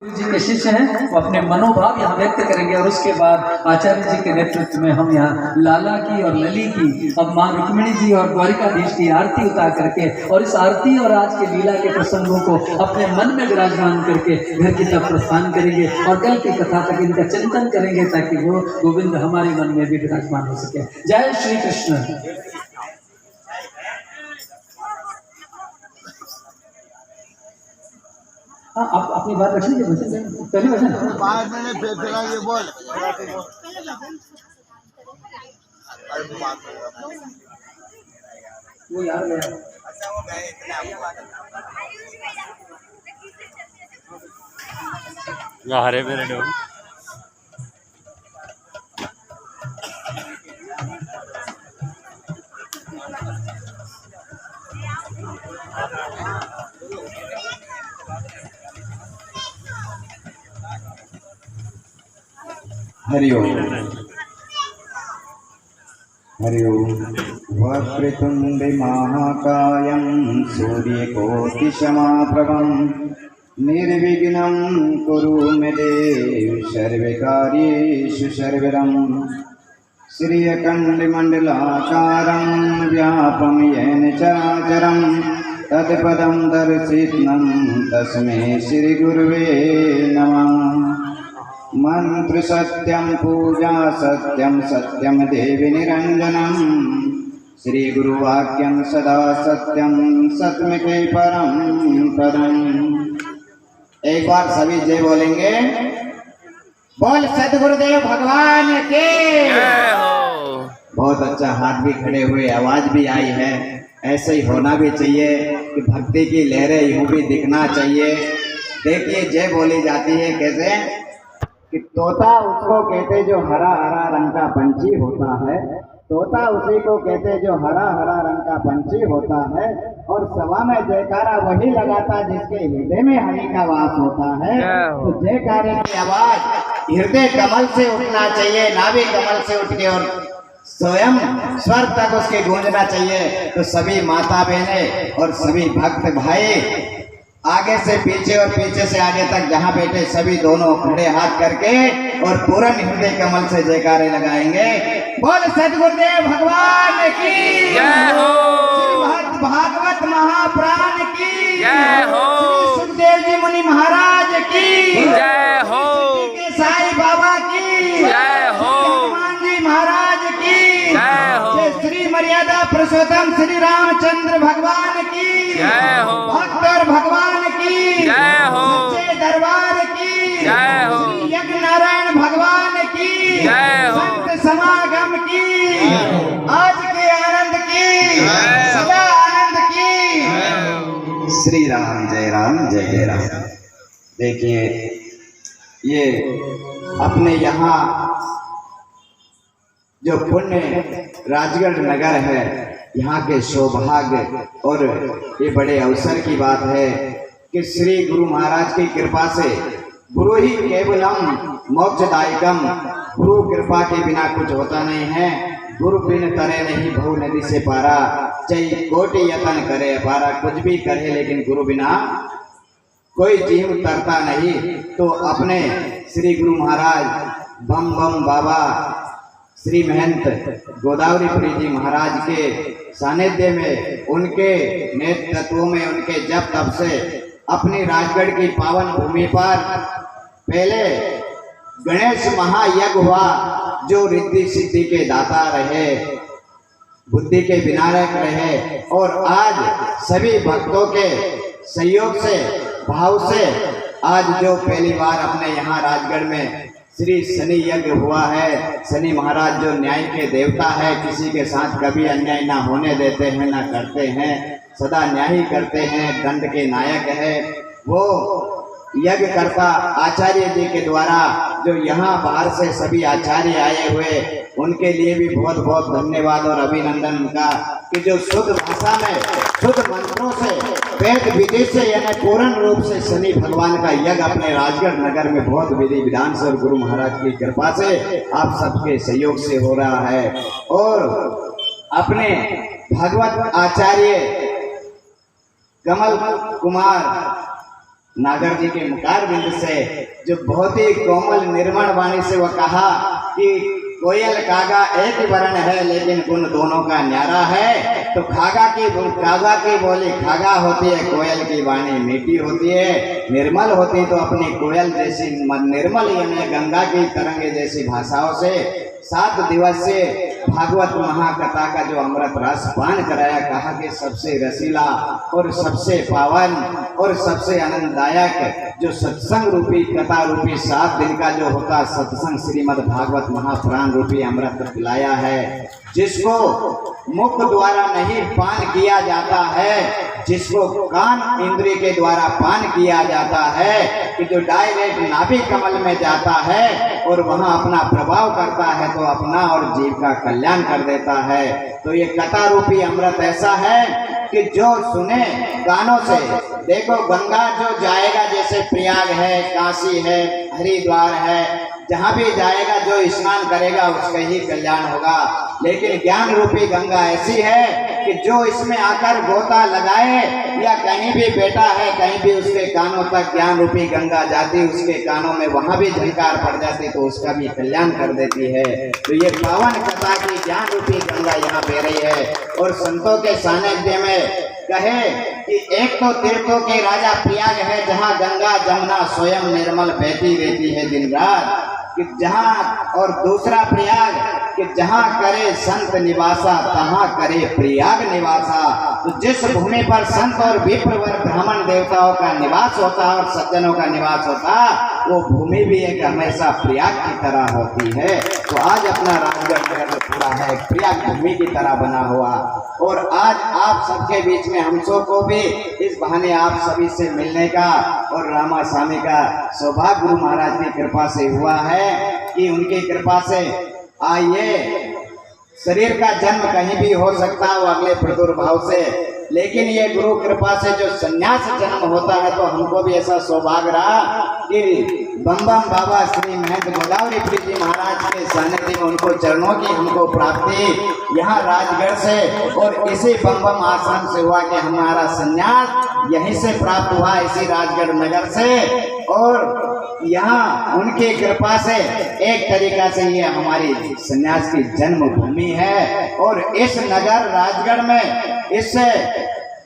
गुरु जी के शिष्य हैं, वो अपने मनोभाव यहाँ व्यक्त करेंगे और उसके बाद आचार्य जी के नेतृत्व में हम यहाँ लाला की और लली की और माँ रुक्मिणी जी और द्वारिकाधीश की आरती उतार करके और इस आरती और आज के लीला के प्रसंगों को अपने मन में विराजमान करके घर की तरफ प्रस्थान करेंगे और कल की कथा तक इनका चिंतन करेंगे ताकि वो गोविंद हमारे मन में भी विराजमान हो सके। जय श्री कृष्ण। हाँ, आप अपनी बात रख लीजिए। भजन पहले भजन बाद मैंने फिर ये बोल वो यार गया। हरे मेरे डोर हरि ओम हरि ओम। वक्रतुंड महाकायं सूर्यकोटिसमप्रभं निर्विघ्नं कुरु मे देव सर्वकार्येषु सर्वदं। श्रियकण्डमण्डलाकारं व्यापं येन चराचरं तत्पदं दर्शितं तस्मै श्रीगुरुवे नमः। मंत्र सत्यं पूजा सत्यं सत्यं देवी निरंजनम श्री गुरुवाक्यं सदा सत्यं सत्य परम पदम। एक बार सभी जय बोलेंगे। बोल सद्गुरुदेव भगवान के। बहुत अच्छा, हाथ भी खड़े हुए, आवाज भी आई है। ऐसे ही होना भी चाहिए कि भक्ति की लहरें यूं भी दिखना चाहिए। देखिए जय बोली जाती है कैसे कि तोता उसको कहते जो हरा हरा रंग का पंछी होता है, तोता उसी को कहते जो हरा हरा रंग का पंछी होता है। और सभा में जयकारा वही लगाता जिसके हृदय में हरि का वास होता है। तो जयकारे की आवाज हृदय कमल से उठना चाहिए, नाभि कमल से उठ के और स्वयं स्वर तक उसके गूंजना चाहिए। तो सभी माता बहनें और सभी भक्त भाई आगे से पीछे और पीछे से आगे तक जहां बैठे सभी दोनों खड़े हाथ करके और पूर्ण हृदय कमल से जयकारे लगाएंगे। बोल सद्गुरुदेव भगवान की जय हो। भक्त भागवत महाप्राण की जय हो। सुखदेव जी मुनि महाराज की जय हो। साईं बाबा की जय हो। हनुमान जी महाराज की जय हो। श्री मर्यादा पुरुषोत्तम श्री रामचंद्र भगवान की जय हो। भक्त और भगवान की जय हो। सच्चे दरबार की जय हो। श्री यज्ञ नारायण भगवान की जय हो। संत समागम की आज के आनंद की सदा आनंद की। श्री राम जय जय राम। देखिए ये अपने यहाँ जो पुण्य राजगढ़ नगर है, यहाँ के सौभाग्य और ये बड़े अवसर की बात है कि श्री गुरु महाराज की कृपा से गुरु ही केवलम मोक्षदायकम। गुरु कृपा के बिना कुछ होता नहीं है। गुरु बिन तरे नहीं भव नदी से पारा, चाहे कोटि यतन करे पारा। कुछ भी करे लेकिन गुरु बिना कोई जीव तरता नहीं। तो अपने श्री गुरु महाराज बम बम बाबा श्री महंत गोदावरीपुरी जी महाराज के सानिध्य में, उनके नेतृत्व में, उनके जप तप से अपनी राजगढ़ की पावन भूमि पर पहले गणेश महायज्ञ हुआ जो रिद्धि सिद्धि के दाता रहे, बुद्धि के विनायक रहे। और आज सभी भक्तों के सहयोग से, भाव से आज जो पहली बार अपने यहाँ राजगढ़ में श्री शनि यज्ञ हुआ है। शनि महाराज जो न्याय के देवता है, किसी के साथ कभी अन्याय ना होने देते हैं, ना करते हैं, सदा न्याय ही करते हैं, दंड के नायक है। वो यज्ञ करता आचार्य जी के द्वारा जो यहाँ बाहर से सभी आचार्य आए हुए, उनके लिए भी बहुत बहुत धन्यवाद और अभिनंदन उनका कि जो शुद्ध भाषा में, शुद्ध मंत्रों से, वेद विधि से यानी पूर्ण रूप से शनि भगवान का यज्ञ अपने राजगढ़ नगर में बहुत विधि विधान से और गुरु महाराज की कृपा से आप सबके सहयोग से हो रहा है। और अपने भगवत आचार्य कमल कुमार नागर जी के मुखार बिंद से जो बहुत ही कोमल निर्मल वाणी से वह कहा कि कोयल कागा एक ही वर्ण है लेकिन गुण दोनों का न्यारा है। तो कागा की बोली खागा होती है, कोयल की वाणी मीठी होती है, निर्मल होती तो अपनी कोयल जैसी निर्मल यानी गंगा की तरंगे जैसी भाषाओं से 7 दिवसीय भागवत महाकथा का जो अमृत रस पान कराया, कहा कि सबसे रसीला और सबसे पावन और सबसे आनंददायक जो सत्संग रूपी कथा रूपी 7 दिन का जो होता सत्संग श्रीमद् भागवत महापुराण रूपी अमृत पिलाया है, जिसको मुख द्वारा नहीं पान किया जाता है, जिसको कान इंद्रिय के द्वारा पान किया जाता है, कि जो डायरेक्ट नाभि कमल में जाता है और वहां अपना प्रभाव करता है तो अपना और जीव का कल्याण कर देता है। तो ये कथा रूपी अमृत ऐसा है कि जो सुने कानों से, देखो गंगा जो जाएगा जैसे प्रयाग है, काशी है, हरिद्वार है, जहाँ भी जाएगा जो स्नान करेगा उसका ही कल्याण होगा। लेकिन ज्ञान रूपी गंगा ऐसी है कि जो इसमें आकर गोता लगाए या कहीं भी बैठा है कहीं भी उसके कानों तक ज्ञान रूपी गंगा जाती, उसके कानों में वहां भी झंकार पड़ जाती तो उसका भी कल्याण कर देती है। तो ये पावन कथा की ज्ञान रूपी गंगा यहाँ बह रही है। और संतों के सानिध्य में कहे कि एक तो तीर्थों के राजा प्रयाग है जहाँ गंगा जमुना स्वयं निर्मल बहती रहती है दिन रात, कि जहाँ, और दूसरा प्रयाग कि जहाँ करे संत निवासा तहाँ करे प्रयाग निवासा। तो जिस भूमि पर संत और विप्रवर ब्राह्मण देवताओं का निवास होता और सज्जनों का निवास होता, वो भूमि भी एक हमेशा प्रयाग की तरह होती है। तो आज अपना राजगढ़ नगर पूरा है प्रयाग भूमि की तरह बना हुआ। और आज आप सबके बीच में हम सब को भी इस बहाने आप सभी से मिलने का और रामा स्वामी का सौभाग्य गुरु महाराज की कृपा से हुआ है कि उनकी कृपा से आइए। शरीर का जन्म कहीं भी हो सकता है वो अगले प्रादुर्भाव से, लेकिन ये गुरु कृपा से जो संन्यास जन्म होता है तो हमको भी ऐसा सौभाग्य रहा कि बम बम बाबा श्री महंत गोदावरी प्रीत जी महाराज के सानिध्य में उनको चरणों की हमको प्राप्ति यहाँ राजगढ़ से और इसी बम बम आश्रम से हुआ कि हमारा संन्यास यहीं से प्राप्त हुआ, इसी राजगढ़ नगर से। और यहाँ उनकी कृपा से एक तरीका से ये हमारी संन्यास की जन्मभूमि है। और इस नगर राजगढ़ में इससे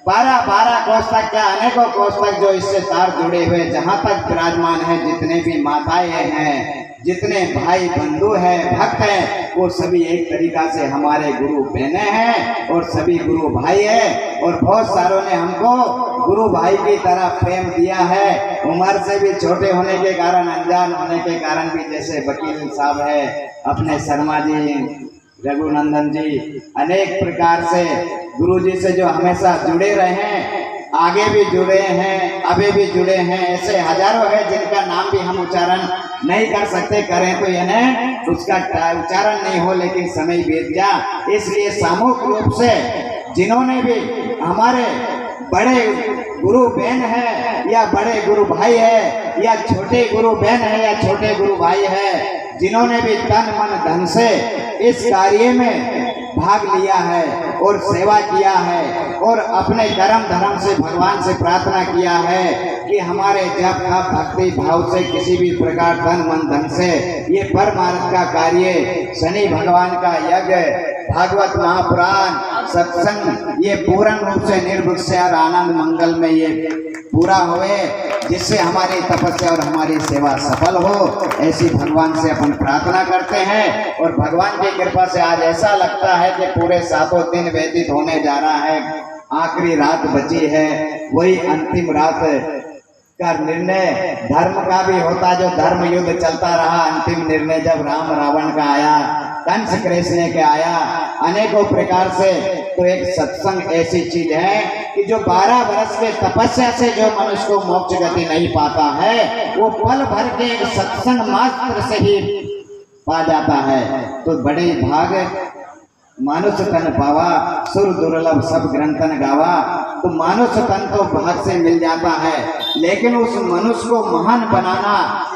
12 कोस तक क्या अनेकों कोस तक जो इससे तार जुड़े हुए जहाँ तक विराजमान है, जितने भी माताएं हैं, जितने भाई बंधु हैं, भक्त हैं, वो सभी एक तरीका से हमारे गुरु बहने हैं और सभी गुरु भाई हैं। और बहुत सारों ने हमको गुरु भाई की तरह प्रेम दिया है, उम्र से भी छोटे होने के कारण, अनजान होने के कारण भी, जैसे वकील साहब है, अपने शर्मा जी, रघुनंदन जी, अनेक प्रकार से गुरु जी से जो हमेशा जुड़े रहे हैं, आगे भी जुड़े हैं, अभी भी जुड़े हैं, ऐसे हजारों है जिनका नाम भी हम उच्चारण नहीं कर सकते, करें तो यानी उसका उच्चारण नहीं हो, लेकिन समय बीत गया। इसलिए सामूहिक रूप से जिन्होंने भी हमारे बड़े गुरु बहन है या बड़े गुरु भाई है या छोटे गुरु बहन है या छोटे गुरु भाई है, जिन्होंने भी तन मन धन से इस कार्य में भाग लिया है और सेवा किया है और अपने कर्म धर्म से भगवान से प्रार्थना किया है कि हमारे जप तप भक्ति भाव से किसी भी प्रकार तन मन धन से ये परमार्थ का कार्य, शनि भगवान का यज्ञ, भागवत महापुराण, सत्संग, ये पूर्ण रूप से निर्भुक से और आनंद मंगल में ये पूरा होए, जिससे हमारी तपस्या और हमारी सेवा सफल हो, ऐसी भगवान से अपन प्रार्थना करते हैं। और भगवान की कृपा से आज ऐसा लगता है कि पूरे 7 दिन व्यतीत होने जा रहा है, आखिरी रात बची है, वही अंतिम रात का निर्णय धर्म का भी होता, जो धर्म युद्ध चलता रहा, अंतिम निर्णय जब राम रावण का आया, कंस कृष्ण के आया, अनेकों प्रकार से। तो एक सत्संग ऐसी चीज है कि जो 12 वर्ष के तपस्या से जो मनुष्य को मोक्ष गति नहीं पाता है, वो पल भर के एक सत्संग मात्र से ही पा जाता है। तो बड़े भाग मानुष तन पावा, सुर दुर्लभ सब ग्रंथन गावा। तो मनुष्य तन तो भाग से मिल जाता है, लेकिन उस मनुष्य को महान बनाना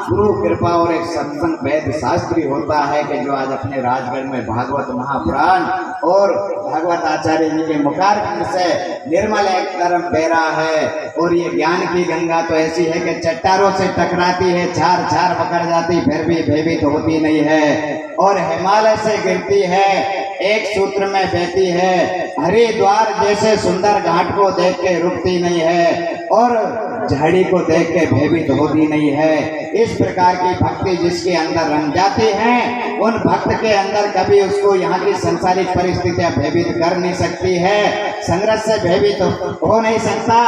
गुरु कृपा और एक सत्संग वेद शास्त्री होता है कि जो आज अपने राजगढ़ में भागवत महापुराण और भागवत आचार्य जी के मुखारबिंद से निर्मल एक तरफ बह रहा है। और ये ज्ञान की गंगा तो ऐसी है कि चट्टानों से टकराती है, छार छार पकड़ जाती, फिर भी भयभीत होती नहीं है, और हिमालय से गिरती है, एक सूत्र में बहती है, हरिद्वार जैसे सुंदर घाट को देख के रुकती नहीं है, और झाड़ी को देख के भयभीत होती नहीं है। इस प्रकार की भक्ति जिसके अंदर रंग जाती है, उन भक्त के अंदर कभी उसको यहाँ की संसारिक परिस्थितियां भयभीत कर नहीं सकती है, संघर्ष से भयभीत हो नहीं सकता।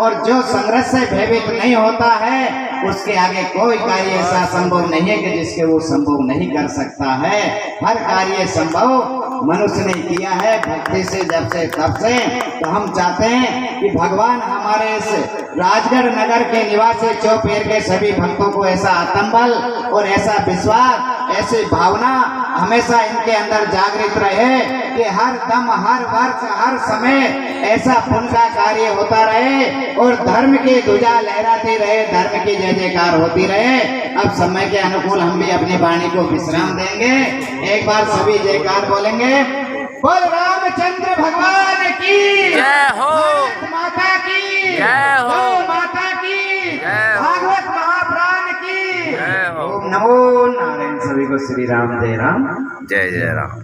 और जो संघर्ष से भयभीत नहीं होता है, उसके आगे कोई कार्य ऐसा संभव नहीं है कि जिसके वो संभव नहीं कर सकता है। हर कार्य संभव मनुष्य ने किया है भक्ति से, जब से तब से। तो हम चाहते हैं कि भगवान हमारे इस राजगढ़ नगर के निवासी चौपेर के सभी भक्तों को ऐसा आत्मबल और ऐसा विश्वास, ऐसी भावना हमेशा इनके अंदर जागृत रहे कि हर दम, हर वर्ष, हर समय ऐसा पुण्य का कार्य होता रहे और धर्म की ध्वजा लहराती रहे, धर्म की जय जयकार होती रहे। अब समय के अनुकूल हम भी अपनी वाणी को विश्राम देंगे। एक बार सभी जयकार बोलेंगे। बोल रामचंद्र भगवान की जय हो, माता की जय हो, माता की जय हो, भागवत महापुराण की जय हो। ओम नमो नारायण। सभी को श्री राम जय राम। जय जय राम।